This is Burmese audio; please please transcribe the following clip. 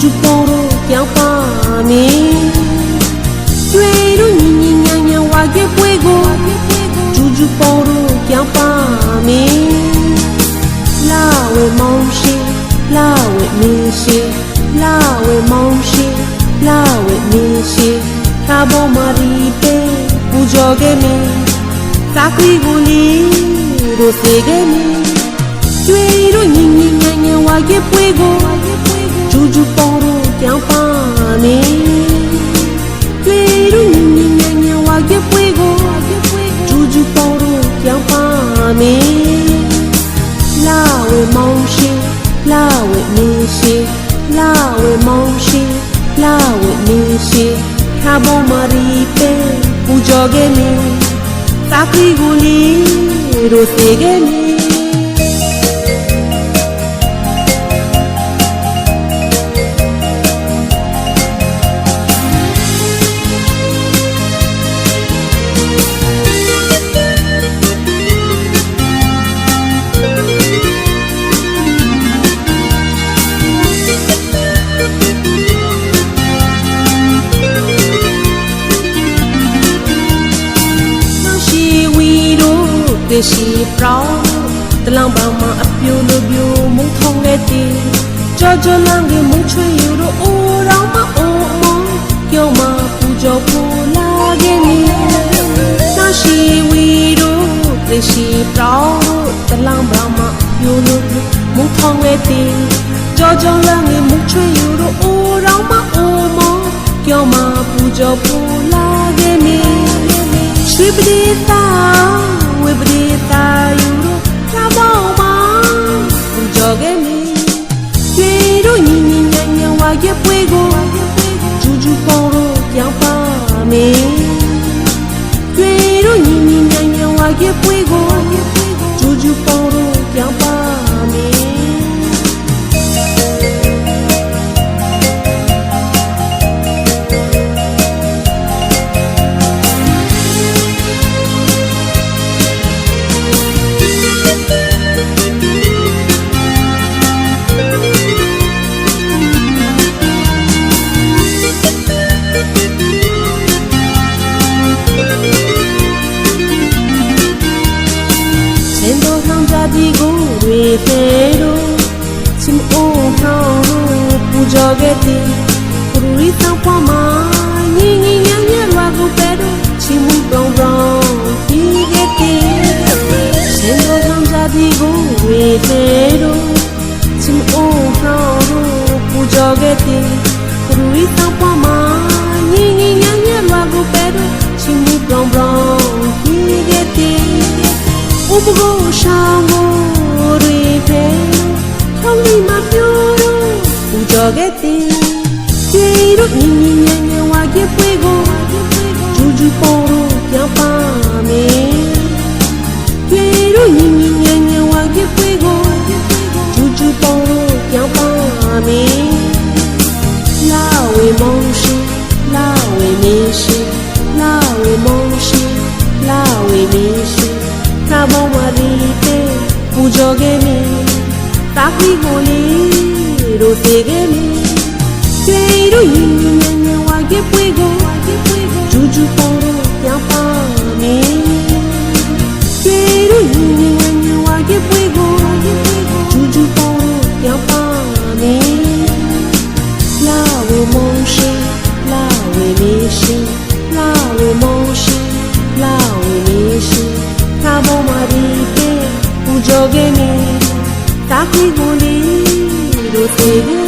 ဂျူပေါ်တော့ပြောင်းပါမင်းကျွေတို့ညီညီညာညာဝါခဲ့ပွဲကိုဂျူဂျူပေါ်တော့ပြောင်းပါမင်းလာဝဲမောင်ရှိလာဝဲမင်းရှိလာဝဲမောင်ရှိလာဝဲမင်းရှိကာဘောမာရီပဲပူဇော်ခဲ့မင်းသာခွေကိုလီတို့စေခဲ့မင်းကျွေတို့ညီညီညာညာဝါခဲ့ပွဲကိုဂျူဂျူပေါ်တော့ပြောင်းပါမင်းကျွေတို့ညီညီညာညာဝါခဲ့ပွဲကိုဂျူဂျူပေါ်တော့ပြောင်းပါမင်းလာဝဲမောင်ရှိလာဝဲမင်းရှိလာဝဲမောင်ရှိလာဝဲမင်းရှိခါဘောမာရီပဲပူဇော်ခဲ့မင်းသာခွေကိုလီတို့စေခဲ့မင်းရှိပြောင်းတလောင်ပန်းမှာအပြိုလိုပြိုမုံထုံခဲ့တဲ့ကြောကြောလန်းကြီးမုံချွေယူတော့အိုးရောင်မအိုးအမောကြောင်းမှာပူဇော်ဖို့လာခဲ့နေနာရှိဝီတို့သိရှိပြောင်းတလောင်ပန်းမှာအပြိုလိုပြိုမုံထုံခဲ့တဲ့ကြောကြောလန်းကြီးမုံချွေယူတော့အိုးရောင်မအိုးအမောကြောင်းမှာပူဇော်ဖို့လာခဲ့နေရွှေပဒေသာဝေပဒေသာယူလို့ချမောင်းပါပူဇော်ခဲ့မင်းကျွေတို့ညီညီညာညာဝါရဲ့ပွဲကိုဂျူဂျူပေါ်တော့ပြောင်းပါမင်းကျွေတို့ညီညီညာညာဝါရဲ့ပွဲကိုဂျူဂျူပေါ်တော့ပြောင်းပါမင်းဒီကိုတွေတဲ့တို့ချင်အိုးထောင်းတို့ပူဇော်ခဲ့တဲ့ပူရီဆောင်ပွားမှာညီညီညာညာလွာကိုပဲတို့ချင်မှုပေါင်းပေါင်းပြီးခဲ့တဲ့စင်တော်ဆောင်ကြဒီကိုတွေတဲ့တို့ချင်အိုးထောင်းတို့ပူဇော်ခဲ့တဲ့ပူရီဆောင်ပွားမှာညီညီညာညာလွာကိုပဲတို့ချင်မှုပေါင်းပေါင်းပြီးခဲ့တဲ့ဥပကိုရှောင်းကိုရီပဲခေါင်းလေးမှာပြိုးတော့ပူဇော်ခဲ့တဲ့ကျေတို့ညီညီညာညာဝါခဲ့ပွဲကိုဂျူဂျူပေါ်တော့ပြောင်းပါမင်းကျေတို့ညီညီညာညာဝါခဲ့ပွဲကိုဂျူဂျူပေါ်တော့ပြောင်းပါမင်းလာဝေမောင်ရှိလာဝေမင်းရှိလာဝေမောင်ရှိလာဝေမင်းရှိကာဘောမာရီပဲပူဇော်ခဲ့မင်းသာခွေကိုလီတို့စေခဲ့မင်းကျွေတို့ညီညီညာညာဝါခဲ့ပွဲကိုဂျူဂျူပေါ်တော့ပြောင်းပါမင်းကျွေတို့ညီညီညာညာဝါခဲ့ပွဲကိုဂျူဂျူပေါ်တော့ပြောင်းပါမင်းလာဝေမောင်ရှိလာဝေမင်းရှိလာဝေမောင်ရှိလာဝေမင်းရှိကာဘောမာရီပဲပူဇော်ခဲ့မင်းသာခွေကိုလီတို့စေခဲ့